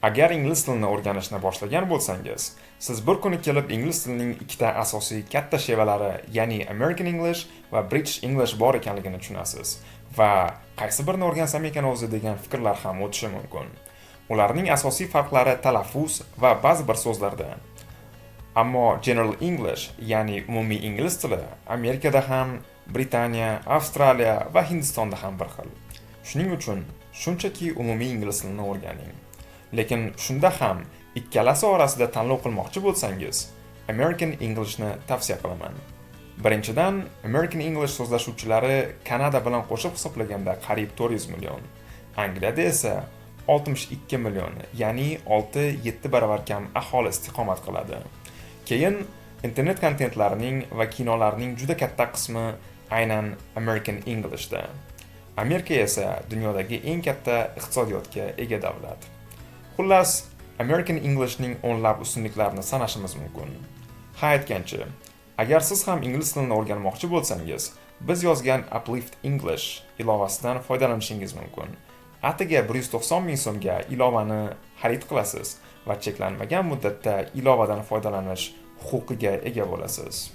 Agar ingliz tilini o'rganishni boshlagan bo'lsangiz, siz bir kuni kelib ingliz tilining ikkita asosiy katta shevalari, ya'ni American English va British English bor ekanligini tushunasiz va qaysi birini o'rgansam ekan o'zi degan fikrlar ham o'tishi mumkin. Ularning asosiy farqlari talaffuz va ba'zi bir so'zlarda. Ammo General English, ya'ni umumiy ingliz tili Amerikada ham, Britaniya, Avstraliya va Hindistonda ham bir xil. Shuning uchun shunchaki umumiy ingliz tilini o'rganing. Lekin shunda ham ikkalasi orasida tanlov qilmoqchi bo'lsangiz, American Englishni tavsiya qilaman. Birinchidan, American English so'zlashuvchilari Kanada bilan qo'shib hisoblaganda qariyb 400 million. Angliyada esa 62 million, ya'ni 6-7 baravar kam aholi istiqomat qiladi. Keyin internet kontentlarining va kinolarning juda katta qismi aynan American Englishda. Amerika esa dunyodagi eng katta iqtisodiyotga ega davlat. Xullas, American Englishning o'nlab ustunliklarini sanashimiz mumkin. Ha aytgancha, agar siz ham ingliz tilini o'rganmoqchi bo'lsangiz, biz yozgan Uplift English ilovasidan foydalanishingiz mumkin. Atiga 190 ming so'mga ilovani xarid qilasiz va cheklanmagan muddatda ilovadan foydalanish huquqiga ega bo'lasiz.